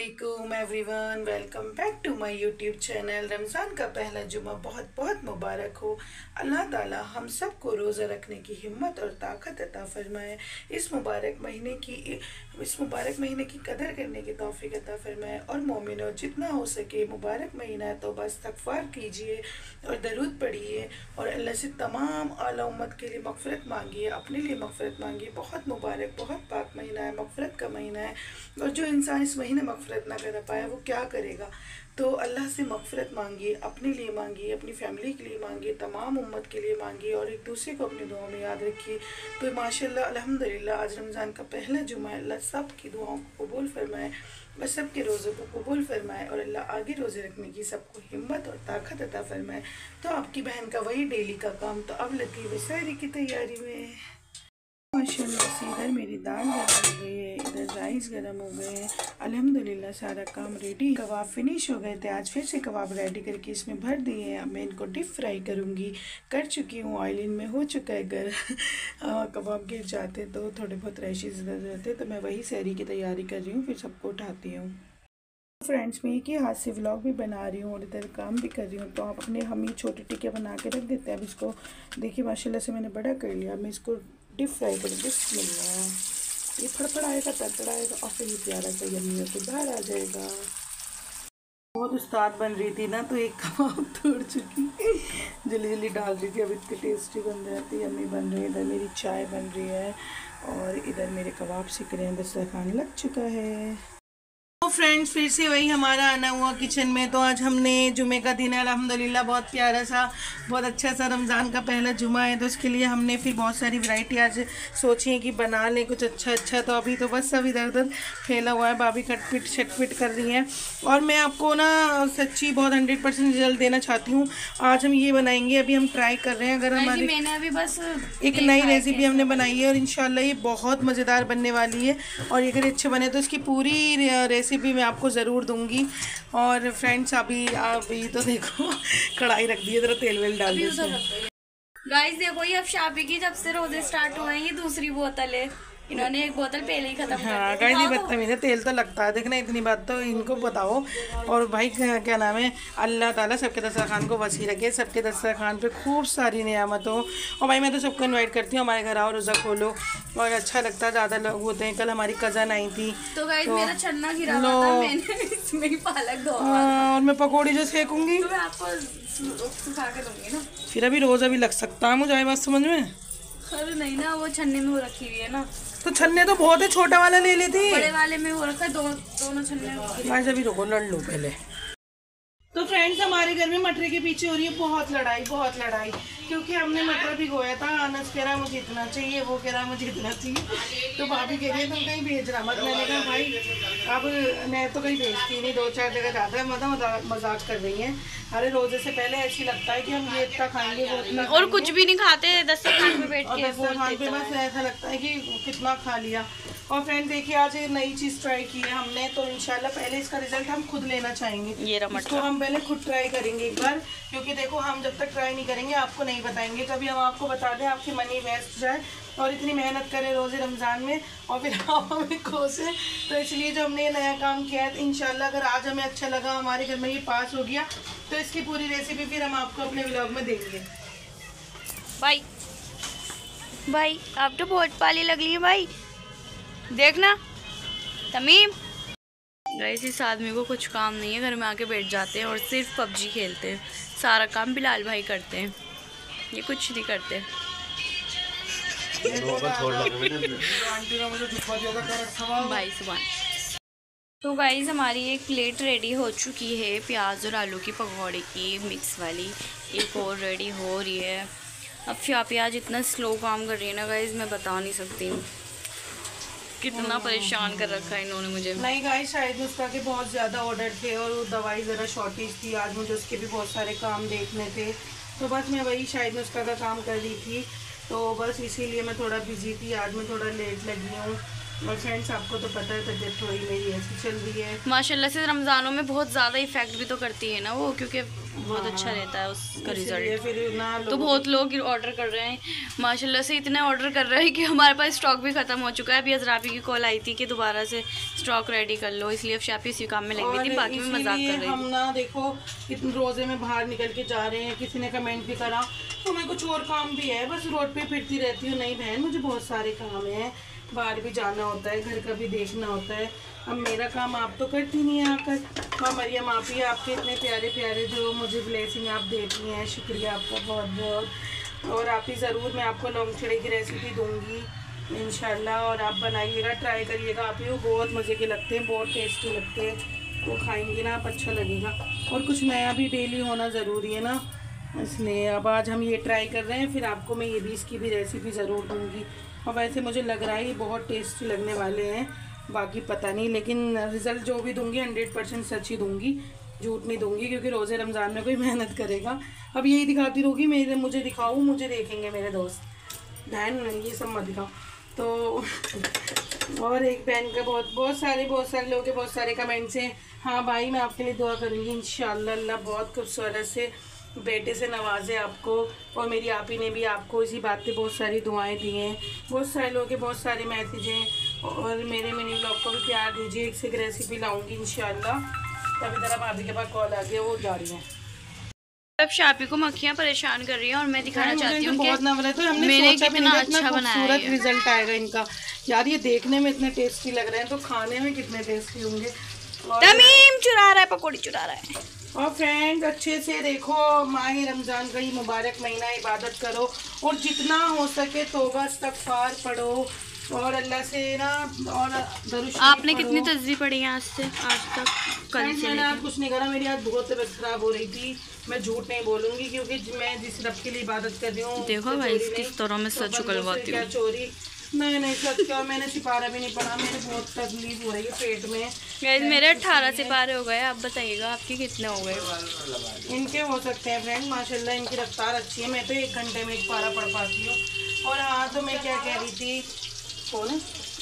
अस्सलामुअलैकुम everyone, welcome back to my YouTube channel. Ramzan का पहला जुमा बहुत बहुत मुबारक हो। अल्लाह ताला हम सबको रोज़ा रखने की हिम्मत और ताकत अता फरमाए। इस मुबारक महीने की कदर करने की तौफीक अता फरमाए। और मोमिनो, जितना हो सके मुबारक महीना है तो बस इस्तग़फ़ार कीजिए और दरूद पढ़िए और अल्लाह से तमाम आला उम्मत के लिए मग़फ़िरत मांगिए, अपने लिए मग़फ़िरत मांगिए। बहुत मुबारक, बहुत पाक महीना है, मग़फ़िरत का महीना है। और जो इंसान इस महीने मग़फ़िरत ना कर पाया वो क्या करेगा। तो अल्लाह से मग़फ़िरत मांगिए, अपने लिए मांगिए, अपनी फ़ैमिली के लिए मांगिए, तमाम उम्मत के लिए मांगिए और एक दूसरे को अपनी दुआओं में याद रखिए। तो माशाल्लाह अल्हम्दुलिल्लाह आज रमज़ान का पहला जुमा है। अल्लाह सब की दुआओं को कबूल फरमाए और सब के रोज़ों को कबूल फरमाए और अल्लाह आगे रोज़े रखने की सबको हिम्मत और ताकत अता फरमाए। तो आपकी बहन का वही डेली का काम, तो अब लगी हुई सहरी की तैयारी में। माशाल्लाह से इधर मेरी दाल गर्म हो गई है, इधर राइस गर्म हो गए हैं। अल्हम्दुलिल्लाह सारा काम रेडी। कबाब फिनिश हो गए थे, आज फिर से कबाब रेडी करके इसमें भर दिए हैं। अब मैं इनको डीप फ्राई करूँगी, कर चुकी हूँ। ऑयल इनमें हो चुका है गर्म। कबाब गिर जाते तो थोड़े बहुत रैशेज़ इधर रहते, तो मैं वही सहरी की तैयारी कर रही हूँ, फिर सबको उठाती हूँ। फ्रेंड्स, मैं एक ही हाथ से व्लॉग भी बना रही हूँ और इधर काम भी कर रही हूँ। तो आप अपने हम ही छोटे टिक्के बना के रख देते हैं। अब इसको देखिए माशाल्लाह से मैंने बड़ा कर लिया। अब मैं इसको डीप फ्राई करूँगी। बिस्मिल्लाह, ये फड़फड़ाएगा, तड़तड़ाएगा और फिर ये प्यारा सा यम्मी होकर बाहर आ जाएगा। बहुत उस्ताद बन रही थी ना, तो एक कबाब तोड़ चुकी, जल्दी जल्दी डाल रही थी। अब इतनी टेस्टी बन रही थी, यम्मी बन रही है। इधर मेरी चाय बन रही है और इधर मेरे कबाब सिक रहे हैं। दस्तरखान लग चुका है। तो फ्रेंड्स, फिर से वही हमारा आना हुआ किचन में। तो आज हमने जुमे का दिन है, अल्हम्दुलिल्लाह बहुत प्यारा सा, बहुत अच्छा सा रमज़ान का पहला जुमा है। तो उसके लिए हमने फिर बहुत सारी वैरायटी आज सोची है कि बना लें कुछ अच्छा। तो अभी तो बस सब इधर उधर फैला हुआ है, भाभी कटपिट शटपिट कर रही हैं। और मैं आपको ना सच्ची बहुत 100% रिजल्ट देना चाहती हूँ। आज हम ये बनाएंगे, अभी हम ट्राई कर रहे हैं। अगर हमारी मैंने अभी बस एक नई रेसिपी हमने बनाई है और इंशाल्लाह ये बहुत मज़ेदार बनने वाली है। और अगर अच्छे बने तो इसकी पूरी रेसिपी मैं आपको ज़रूर दूंगी। और फ्रेंड्स, अभी तो देखो कढ़ाई रख दी है, ज़रा तेल वेल डाल दीजिए। गाइस देखो, ये अब शाबी की जब से रोजे स्टार्ट हुए हैं, ये दूसरी बोतल है। इन्होंने एक बोतल पहले ही खत्म हाँ गाइस, ये बदतमीज़ है, तेल तो लगता है। देखना इतनी बात तो इनको बताओ। और भाई क्या नाम है, अल्लाह ताला सबके दस्तरखान को वसी रखे, सबके दस्तरखान पे खूब सारी नियामत हो। और भाई मैं तो सबको इनवाइट करती हूँ, हमारे घर आओ, रोज़ा खोलो और अच्छा लगता है। ज़्यादा लोग होते हैं। कल हमारी कज़न आई थी तो गाइस मेरा छन्ना गिरा हुआ था, मैंने इसमें ही पालक धो और मैं पकौड़ी जो सेकूंगी तो मैं आपको सुखा के दूंगी ना। फिर अभी रोज़ा भी लग सकता है मुझे, बात समझ में। अरे नहीं ना, वो छन्ने में वो रखी हुई है ना। तो छन्ने तो बहुत है, छोटा वाला ले लेती। बड़े वाले में वो रखा है, दोनों छन्ने। मैं अभी रुको, लड़ लो पहले। तो फ्रेंड्स, हमारे घर में मटर के पीछे हो रही है बहुत लड़ाई, क्योंकि हमने मटर भिगोया था। अनस कह रहा मुझे इतना चाहिए, वो कह रहा मुझे इतना चाहिए। तो भाभी कह रही है तुम कहीं भेज रहा मत। मैंने कहा भाई अब मैं तो कहीं भेजती नहीं, 2-4 जगह जाता है। मतलब मजाक कर रही हैं। अरे रोजे से पहले ऐसी लगता है कि हम ये इतना खाएंगे, वो इतना, और कुछ भी नहीं खाते दस्तरखान पे बैठ के। दस्तरखान पे बस ऐसा लगता है कि कितना खा लिया। और फ्रेंड देखिए, आज एक नई चीज़ ट्राई की है हमने, तो इंशाल्लाह पहले इसका रिजल्ट हम खुद लेना चाहेंगे। इसको हम पहले खुद ट्राई करेंगे एक बार, क्योंकि देखो हम जब तक ट्राई नहीं करेंगे आपको नहीं बताएंगे। कभी हम आपको बता दें, आपकी मनी वेस्ट जाए और इतनी मेहनत करें रोज़े रमज़ान में और फिर आप हमें कोसें। तो इसलिए जो हमने ये नया काम किया है, इंशाल्लाह अगर आज हमें अच्छा लगा, हमारे घर में ये पास हो गया, तो इसकी पूरी रेसिपी फिर हम आपको अपने व्लॉग में देंगे। भाई आप तो बहुत पाली लग रही है भाई, देखना तमीम। गाइस, इस आदमी को कुछ काम नहीं है, घर में आके बैठ जाते हैं और सिर्फ पबजी खेलते हैं। सारा काम बिलाल भाई करते हैं, ये कुछ नहीं करते। भाई सुबह। तो गाइस, हमारी एक प्लेट रेडी हो चुकी है, प्याज और आलू की पकौड़े की मिक्स वाली। एक और रेडी हो रही है। अब प्याज इतना स्लो काम कर रही है ना गाइस, मैं बता नहीं सकती हूँ कितना परेशान कर रखा है इन्होंने मुझे। नहीं गाइस, शायद उसका के बहुत ज़्यादा ऑर्डर थे और वो दवाई ज़रा शॉर्टेज थी। आज मुझे उसके भी बहुत सारे काम देखने थे, तो बस मैं वही शायद उसका काम कर रही थी। तो बस इसीलिए मैं थोड़ा बिजी थी। आज मैं थोड़ा लेट लगी हूँ और फ्रेंड्स आपको तो पता है तबीयत थोड़ी मेरी ऐसी चल रही है। माशाल्लाह से रमज़ानों में बहुत ज़्यादा इफेक्ट भी तो करती है ना वो, क्योंकि बहुत अच्छा रहता है उसका रिजल्ट। फिर ना तो बहुत लोग ऑर्डर कर रहे हैं माशाल्लाह से, इतने ऑर्डर कर रहे हैं कि हमारे पास स्टॉक भी ख़त्म हो चुका है। अभी अजराबी की कॉल आई थी कि दोबारा से स्टॉक रेडी कर लो, इसलिए अब शापी इसी काम में लगी थी, बाकी मैं मजाक कर रही हम ना देखो इतने रोजे में बाहर निकल के जा रहे हैं, किसी ने कमेंट भी करा तो मैं कुछ और काम भी है, बस रोड पे फिरती रहती हूँ। नहीं बहन, मुझे बहुत सारे काम है, बाहर भी जाना होता है, घर का भी देखना होता है। अब मेरा काम आप तो करती नहीं है आकर। माँ मरियम, आप ही आपके इतने प्यारे प्यारे जो मुझे ब्लेसिंग आप देती हैं, शुक्रिया आपका बहुत बहुत। और आप ही ज़रूर, मैं आपको लौंग चिड़े की रेसिपी दूंगी इंशाल्लाह, और आप बनाइएगा, ट्राई करिएगा। आप ही वो बहुत मज़े के लगते हैं, बहुत टेस्टी लगते हैं, वो खाएंगे ना आप अच्छा लगेगा। और कुछ नया भी डेली होना ज़रूरी है ना, इसलिए अब आज हम ये ट्राई कर रहे हैं, फिर आपको मैं ये भी इसकी भी रेसिपी ज़रूर दूँगी। और वैसे मुझे लग रहा है ये बहुत टेस्टी लगने वाले हैं, बाकी पता नहीं, लेकिन रिज़ल्ट जो भी दूंगी 100% सच ही दूंगी, झूठ नहीं दूंगी, क्योंकि रोज़े रमज़ान में कोई मेहनत करेगा। अब यही दिखाती रहूँगी, मेरे मुझे दिखाऊँ, मुझे देखेंगे मेरे दोस्त, बहन ये सब मत दिखाओ। तो और एक बहन का बहुत सारे लोगों के बहुत सारे कमेंट्स हैं। हाँ भाई, मैं आपके लिए दुआ करूँगी इंशाअल्लाह, अल्लाह बहुत खूबसूरत से बेटे से नवाजे आपको। और मेरी आप ही ने भी आपको इसी बात पे बहुत सारी दुआएं दी हैं, बहुत सारे लोगों के बहुत सारे मैसेज हैं। और मेरे मिनी ब्लॉग को भी प्यार दीजिए, एक से एक रेसिपी लाऊंगी इंशाल्लाह। तभी तरह भाभी के पास कॉल आ गया, वो जा रही है। अब शापी को मक्खियाँ परेशान कर रही हैं और मैं दिखाना चाहती हूँ बहुत नवरत है, हमने मैंने सोचा कितना अच्छा बनाया है। रिजल्ट आएगा इनका। यार ये देखने में इतने टेस्टी लग रहे हैं, तो खाने में कितने टेस्टी होंगे। तमीम चुरा रहा है, पकौड़ी चुरा रहा है। और फ्रेंड्स अच्छे से देखो, माह रमज़ान का ये मुबारक महीना, इबादत करो और जितना हो सके तौबा इस्तगफार पढ़ो और अल्लाह से ना, और दरूद शरीफ आपने कितनी तस्वीर पढ़ी है आज तक? कल से मैंने आज कुछ नहीं करा, मेरी आज बहुत तबीयत खराब हो रही थी, मैं झूठ नहीं बोलूंगी, क्योंकि मैं जिस रब के लिए इबादत कर रही हूँ। देखो भाई किस तरह में सच उगलवाती हूँ। चोरी नहीं सच क्या, मैंने सिपारा भी नहीं पढ़ा, मेरे बहुत तकलीफ हो रही है पेट में। गाइस मेरे 18 सिपारे हो गए, आप बताइएगा आपके कितने हो गए? इनके हो सकते हैं फ्रेंड, माशाल्लाह इनकी रफ्तार अच्छी है, मैं तो 1 घंटे में 1 पारा पढ़ पाती हूँ। और हाँ, तो मैं क्या कह रही थी, कौन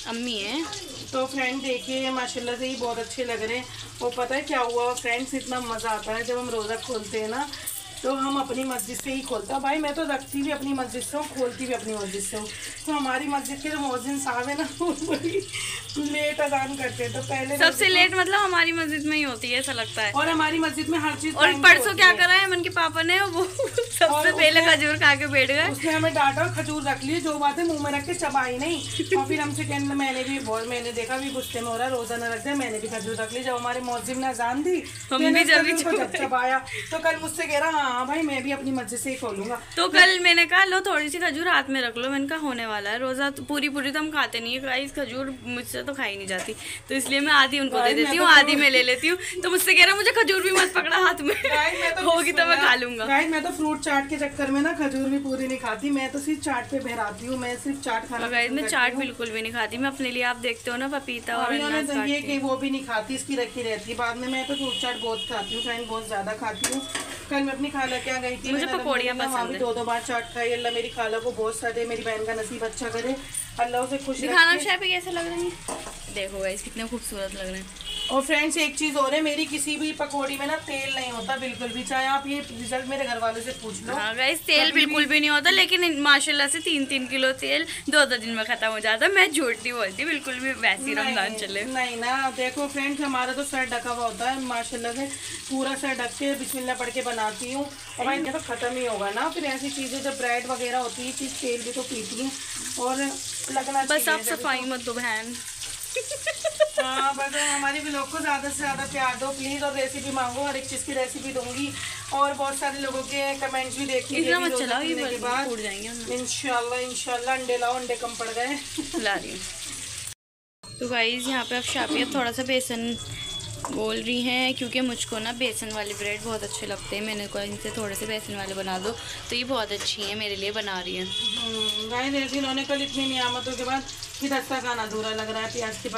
अम्मी है। तो फ्रेंड देखिए माशाल्लाह से ही बहुत अच्छे लग रहे हैं। वो पता है क्या हुआ फ्रेंड्स, इतना मज़ा आता है जब हम रोज़ा खोलते हैं ना, तो हम अपनी मस्जिद से ही खोलते हैं। भाई मैं तो रखती भी अपनी मस्जिद से हूँ, खोलती भी अपनी मस्जिद से हूँ। तो हमारी मस्जिद के जो मौज़िन साहब है ना, वो बड़ी लेट अजान करते हैं, तो पहले सबसे लेट मतलब हमारी मस्जिद में ही होती है, ऐसा लगता है। और हमारी मस्जिद में हर चीज़। और परसों क्या करा है मन के पापा ने, वो सबसे पहले खजूर खा के बैठ गए। उसने हमें डांटा और खजूर रख लिए, जो बात है मुंह में रख के चबाई नहीं। और फिर हमसे कहने, मैंने देखा भी गुस्से में हो रहा, रोज़ा न रख दे, मैंने भी खजूर रख ली। जब हमारे मौज़िन ने अजान दी, मैंने चबाया, तो कल मुझसे कह रहा हाँ भाई मैं भी अपनी मस्जिद से ही खोलूंगा। तो कल मैंने कहा लो थोड़ी सी खजूर हाथ में रख लो, मैंने कहा होने वाला है रोज़ा, तो पूरी तो हम खाते नहीं है, इस खजूर मुझसे तो खाई नहीं जाती, तो इसलिए मैं आधी उनको दे देती हूँ, आधी मैं ले लेती हूँ। तो मुझसे कह रहा मुझे खजूर भी मत पकड़ा हाथ में, होगी तो मैं खा लूंगा। मैं तो फ्रूट चाट के चक्कर में ना खजूर भी पूरी नहीं खाती, मैं तो सिर्फ चाट पे बहराती हूँ, मैं सिर्फ चाट खाना। मैं चाट बिल्कुल भी नहीं खाती, मैं अपने लिए, आप देखते हो ना पपीता और ये कि वो भी नहीं खाती, इसकी रखी रहती है बाद में। मैं तो फ्रूट चाट बहुत खाती हूँ फ्रेंड, बहुत ज्यादा खाती हूँ। कल मैं अपनी खाला क्या गई थी, मुझे पकौड़ियाँ पसंद है, 2 बार चाट खाई। अल्लाह मेरी खाला को बहुत सारे, मेरी बहन का नसीब अच्छा करे, अल्लाह उसे खुश रखे। दिखाना शायद कैसे लग रहे हैं, देखो गाइस कितने खूबसूरत लग रहे हैं। और फ्रेंड्स एक चीज़ और है, मेरी किसी भी पकौड़ी में ना तेल नहीं होता बिल्कुल भी, चाहे आप ये रिजल्ट मेरे घर वालों से पूछ लो। हाँ गाइस तेल बिल्कुल भी नहीं होता, लेकिन माशाल्लाह से 3-3 किलो तेल 2 दिन में खत्म हो जाता। मैं झूठ नहीं बोलती बिल्कुल भी, वैसी रमजान चले। नहीं ना, देखो फ्रेंड्स हमारा तो सर ढका हुआ होता है, माशाल्लाह से पूरा सर ढक के बिस्मिल्लाह पढ़ के बनाती हूँ। और भाई इनका तो ख़त्म ही होगा ना, फिर ऐसी चीज़ें जब ब्रेड वगैरह होती है फिर तेल भी तो पीती हैं और लगना बस आप सफाई मत दो बहन। हाँ बस हमारे भी लोग को ज़्यादा से ज़्यादा प्यार दो प्लीज़, और रेसिपी मांगो, हर एक चीज़ की रेसिपी दूंगी। और बहुत सारे लोगों के कमेंट्स भी देख लीजिए के बाद इंशाल्लाह। अंडे लाओ, अंडे कम पड़ गए, ला रही हूँ। तो गाइस यहाँ पे अब शापिया थोड़ा सा बेसन बोल रही हैं, क्योंकि मुझको ना बेसन वाले ब्रेड बहुत अच्छे लगते हैं। मैंने कहा इनसे थोड़े से बेसन वाले बना दो, तो ये बहुत अच्छी हैं, मेरे लिए बना रही हैं। गाइस इन्होंने कल इतनी नियामतों के बाद फिर दस्ता खाना अधूरा लग रहा है। प्याज की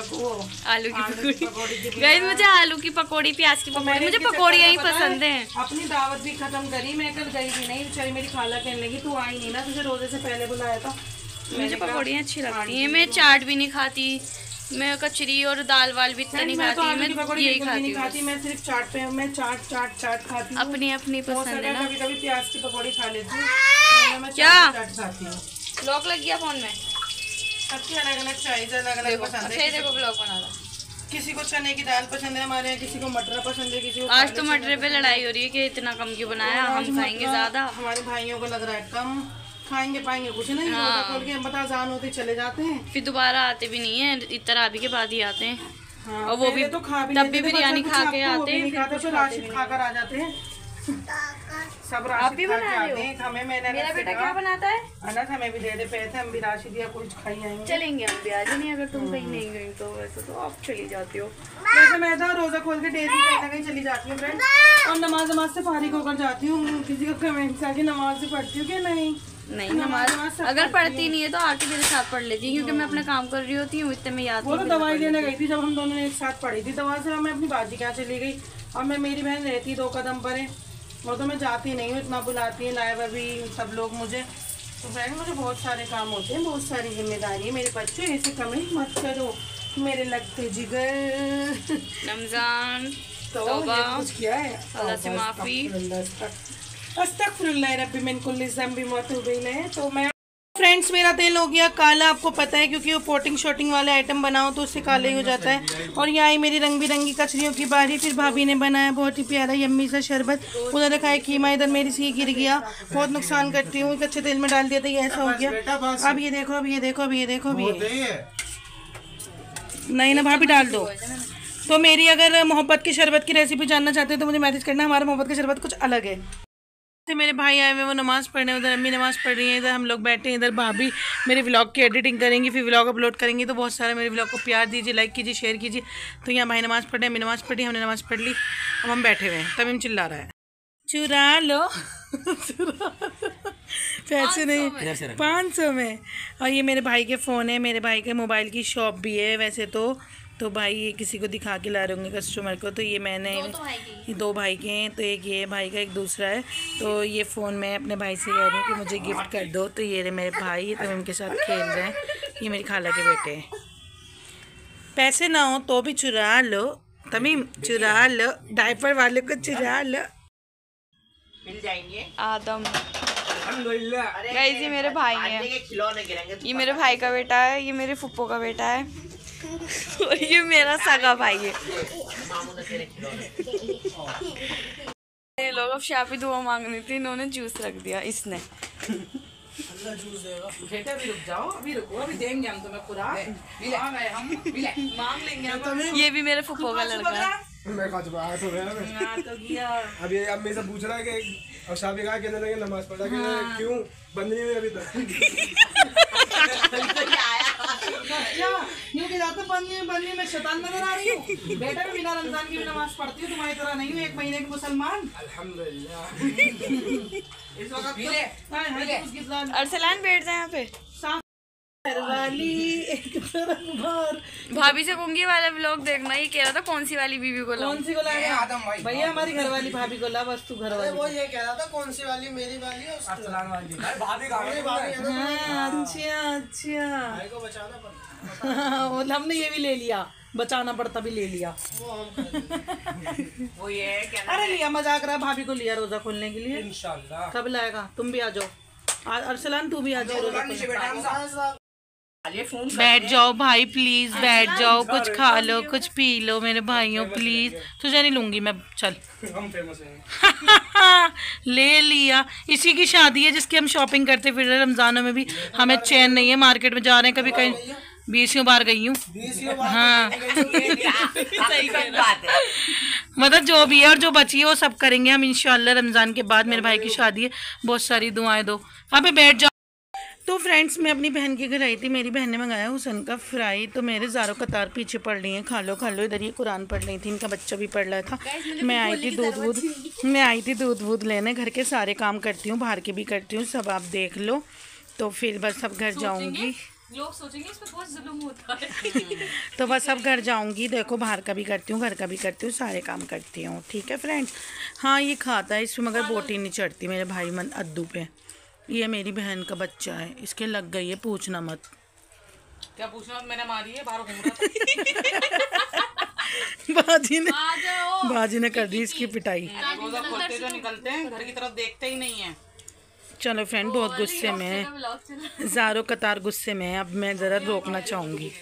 आलू की पकौड़ी। गाइस मुझे आलू की पकौड़ी, प्याज की पकौड़ी, मुझे पकौड़ियाँ ही पसंद हैं। अपनी दावत भी खत्म करी, मैं कल गई भी नहीं, बेचारी मेरी खाला कहने लगी तू आई नहीं ना, तुझे रोजे से पहले बुलाया था। मुझे पकौड़ियाँ अच्छी लगती हैं, मैं चाट भी नहीं खाती, मैं कचरी और दाल वाल भी इतना नहीं खाती, मैं यही खाती हूँ। मैं सिर्फ चाट पे मैं चाट खाती हूँ। अपनी अपनी पसंद है ना। कभी कभी प्याज की पकौड़ी खा लेती हूँ। मैं क्या चाट खाती हूँ। ब्लॉग लग गया फोन में? सबकी अलग अलग चॉइस, अलग अलग पसंद है। देखो ब्लॉग बना रहा। किसी को चने की दाल पसंद है हमारे यहाँ, किसी को मटर पसंद है, किसी को आज तो मटर पे लड़ाई हो रही है कि इतना कम क्यों बनाया, हम खाएंगे ज्यादा। हमारे भाइयों को लग रहा है कम खाएंगे पाएंगे कुछ नहीं। हाँ। खोल के बता जान होते चले जाते हैं, फिर दोबारा आते भी नहीं है, इतना अभी के बाद ही आते हैं। हाँ, और वो भी तो खा भी तब भी बिरयानी खा के आते हैं, फिर राशिद खाकर आ जाते हैं। सब राशिद खा के आते हैं। हमें मैंने मेरा बेटा क्या बनाता है? अनस हमें भी दे दे पैसे, हम भी राशिद या कुछ खाई आएंगे। चलेंगे हम भी आज नहीं, अगर तुम कहीं नहीं गई तो। वैसे तो आप चली जाती हो। वैसे मैं तो रोजा खोल के डेली कहीं ना कहीं चली जाती हूँ फ्रेंड, और नमाज से फारिग होकर जाती हूँ। किसी को कमेंट्स आके नमाज से पढ़ती हूँ कि नहीं नमाज अगर पढ़ती नहीं है तो आके मेरे साथ पढ़ लेती है, क्योंकि मैं अपना काम कर रही होती हूँ, इतने में याद। वो तो दवाई लेने गई थी जब हम दोनों ने एक साथ पढ़ी थी दवा से, मैं अपनी बाजी के यहाँ चली गई। और मैं मेरी बहन रहती 2 कदम पर है, वो तो मैं जाती नहीं हूँ, इतना बुलाती है लाइव अभी सब लोग मुझे। तो फ्रेंड मुझे बहुत सारे काम होते हैं, बहुत सारी जिम्मेदारी है। मेरे बच्चे ऐसे कमेंट मत करो मेरे लगते जिगर। रमजान तो कुछ किया है, अल्लाह से माफी। अस्तगफिरुल्लाह रब्बी मिन कुल्ली ज़ंबि व तूबू इलैह। तो मैं फ्रेंड्स मेरा तेल हो गया काला, आपको पता है, क्योंकि वो पोटिंग शॉटिंग वाले आइटम बनाओ तो उससे काला ही हो जाता है। और यहाँ आई मेरी रंग बिरंगी कचरियों की बारी। फिर भाभी ने बनाया बहुत ही प्यारा यम्मी सा शरबत, उधर रखा है कीमा, इधर मेरी सी गिर गया, बहुत नुकसान करती हूँ। कच्चे तेल में डाल दिया था, ये ऐसा हो गया। अब ये देखो, अब ये देखो, अब ये देखो, अब ये नहीं ना भाभी डाल दो। तो मेरी अगर मोहब्बत की शरबत की रेसिपी जानना चाहते हो तो मुझे मैसेज करना, हमारा मोहब्बत की शरबत कुछ अलग है। मेरे भाई आए हुए, वो नमाज़ पढ़ने, उधर अम्मी नमाज़ पढ़ रही है, इधर हम लोग बैठे हैं, इधर भाभी मेरे व्लॉग की एडिटिंग करेंगी, फिर व्लॉग अपलोड करेंगी। तो बहुत सारे मेरे व्लॉग को प्यार दीजिए, लाइक कीजिए, शेयर कीजिए। तो यहाँ भाई नमाज़ पढ़ रहे, अम्मी नमाज़ पढ़ी, हमने नमाज़ पढ़ ली, अब हम बैठे हुए हैं। तभी हम चिल्ला रहा है चुरा लो पैसे नहीं 500 में। और ये मेरे भाई के फ़ोन है, मेरे भाई के मोबाइल की शॉप भी है वैसे तो भाई ये किसी को दिखा के ला रहे होंगे कस्टमर को। तो ये मैंने 2 भाई के हैं, तो एक ये भाई का, एक दूसरा है। तो ये फ़ोन मैं अपने भाई से कह रही हूँ कि मुझे गिफ्ट कर दो। तो ये मेरे भाई, तो उनके साथ खेल रहे हैं। ये मेरी खाला के बेटे हैं। पैसे ना हो तो भी चुरा लो तमीम, चुरा लो, डायपर वाले को चुरा लो, मिल जाएंगे। आदम गाइस, ये मेरे भाई हैं, ये मेरे भाई का बेटा है, ये मेरे फुप्पो का बेटा है, और ये मेरा सगा भाई है। ये लोग अब शापी दुआ मांगनी थी, इन्होंने जूस रख दिया इसने। अल्लाह जूस देगा। बेटा अभी रुक जाओ, अभी रुको, अभी देंगे हम तुम्हें खुराक, मांग लेंगे। ये भी मेरे फुप्पो का लड़का है। मैं खा चुका तो गया। अब ये अम्मी से पूछ रहा है कि और शादी कहा कहने लगे नमाज पढ़ा के क्यों बंद नहीं हुई अभी तक। बंदी में शैतान नजर आ रही हूँ। बेटा भी बिना रमजान की भी नमाज पढ़ती हूँ, तुम्हारी तरह नहीं हूँ 1 महीने के मुसलमान। अल्हम्दुलिल्लाह। इस वक्त अरसलान बैठ जाए यहाँ पे। भाभी से कहूंगी वाला व्लॉग देखना। ये कह रहा था कौन सी वाली बीबी को लाऊं? कौन सी को लाएगा भैया? हमारी घरवाली भाभी को ला, बस तू घरवाली। वो ये कह रहा था कौन सी वाली, मेरी वाली और अरसलान वाली। भाभी अच्छा भाई को बचाना पड़ता। हमने ये भी ले लिया, बचाना पड़ता भी ले लिया। वो ये अरे लिया, मजाक रहा, भाभी को लिया रोजा खोलने के लिए। इंशाल्लाह कब लाएगा? तुम भी आ जाओ, अरसलान तू भी आ जाओ। बैठ जाओ भाई प्लीज, बैठ जाओ, कुछ खा लो, कुछ पी लो मेरे भाइयों प्लीज। तुझे नहीं लूंगी मैं, चल। हम फेमस हैं। ले लिया, इसी की शादी है जिसकी हम शॉपिंग करते फिर रहे। रमजानों में भी हमें चैन नहीं है, मार्केट में जा रहे हैं, कभी कहीं 20 बार गई हूँ। हाँ मतलब जो भी है और जो बची है वो सब करेंगे हम इंशाल्लाह। रमजान के बाद मेरे भाई की शादी है, बहुत सारी दुआएं दो। अबे बैठ जाओ। तो फ्रेंड्स मैं अपनी बहन के घर आई थी, मेरी बहन ने मंगाया हुसन का फ्राई। तो मेरे ज़ारों कतार पीछे पड़ रही हैं, खा लो खा लो। इधर ये कुरान पढ़ रही थी, इनका बच्चा भी पढ़ रहा था। मैं आई थी दूध वूध लेने। घर के सारे काम करती हूँ, बाहर के भी करती हूँ, सब आप देख लो। तो फिर बस अब घर जाऊँगी। लोग सोचेंगे इस पे बहुत जुल्म होता है। तो बस अब घर जाऊँगी। देखो बाहर का भी करती हूँ, घर का भी करती हूँ, सारे काम करती हूँ। ठीक है फ्रेंड्स। हाँ ये खाता है, इसमें मगर बोटी नहीं चढ़ती मेरे भाई मन अद्दू पे। ये मेरी बहन का बच्चा है, इसके लग गई है, पूछना मत। क्या पूछना, मैंने मारी है, बाहर घूम रहा था। बाजी ने कर दी इसकी पिटाई। रोजा खोलते तो निकलते हैं, घर की तरफ देखते ही नहीं है। चलो फ्रेंड, बहुत गुस्से में है, ज़ारो कतार गुस्से में है। अब मैं ज़रा रोकना चाहूँगी।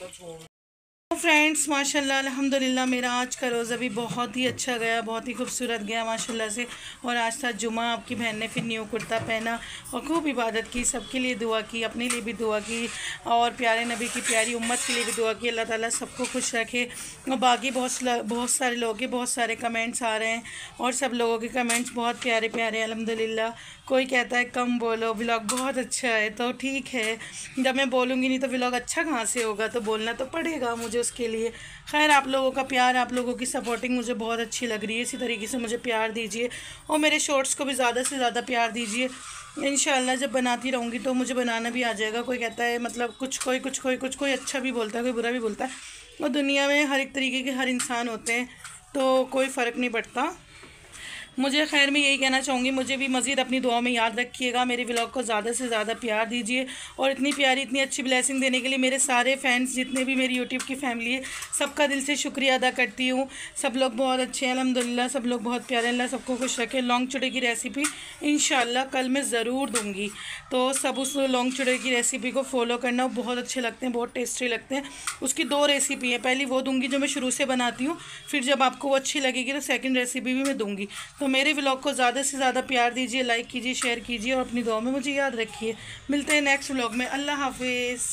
फ्रेंड्स माशाल्लाह अल्हम्दुलिल्लाह मेरा आज का रोज़ा भी बहुत ही अच्छा गया, बहुत ही खूबसूरत गया माशाल्लाह से। और आज था जुमा, आपकी बहन ने फिर न्यू कुर्ता पहना और खूब इबादत की, सबके लिए दुआ की, अपने लिए भी दुआ की और प्यारे नबी की प्यारी उम्मत के लिए भी दुआ की। अल्लाह ताला सबको खुश रखे। और बाकी बहुत सारे लोगों के बहुत सारे कमेंट्स आ रहे हैं और सब लोगों के कमेंट्स बहुत प्यारे प्यारे अल्हम्दुलिल्लाह। कोई कहता है कम बोलो, व्लॉग बहुत अच्छा है, तो ठीक है, जब मैं बोलूँगी नहीं तो व्लॉग अच्छा कहाँ से होगा, तो बोलना तो पड़ेगा मुझे उसके लिए। खैर, आप लोगों का प्यार, आप लोगों की सपोर्टिंग मुझे बहुत अच्छी लग रही है। इसी तरीके से मुझे प्यार दीजिए और मेरे शॉर्ट्स को भी ज़्यादा से ज़्यादा प्यार दीजिए। इंशाल्लाह जब बनाती रहूँगी तो मुझे बनाना भी आ जाएगा। कोई कहता है मतलब कोई अच्छा भी बोलता है, कोई बुरा भी बोलता है, और दुनिया में हर एक तरीके के हर इंसान होते हैं, तो कोई फ़र्क नहीं पड़ता मुझे। खैर, मैं यही कहना चाहूँगी, मुझे भी मज़ीद अपनी दुआ में याद रखिएगा। मेरे व्लॉग को ज़्यादा से ज़्यादा प्यार दीजिए और इतनी प्यारी, इतनी अच्छी ब्लेसिंग देने के लिए मेरे सारे फैंस, जितने भी मेरी यूट्यूब की फैमिली है, सबका दिल से शुक्रिया अदा करती हूँ। सब लोग बहुत अच्छे हैं अल्हम्दुलिल्लाह, सब लोग बहुत प्यारे। अल्लाह सबको खुश रखे। लौंग चुड़े की रेसिपी इंशाल्लाह कल मैं ज़रूर दूँगी, तो सब उस लौंग चुड़े की रेसिपी को फॉलो करना। बहुत अच्छे लगते हैं, बहुत टेस्टी लगते हैं। उसकी 2 रेसिपी है, पहली वो दूँगी जो मैं शुरू से बनाती हूँ, फिर जब आपको वो अच्छी लगेगी तो सेकंड रेसिपी भी मैं दूँगी। तो मेरे व्लॉग को ज़्यादा से ज़्यादा प्यार दीजिए, लाइक कीजिए, शेयर कीजिए और अपनी दुआ में मुझे याद रखिए। मिलते हैं नेक्स्ट व्लॉग में। अल्लाह हाफिज़।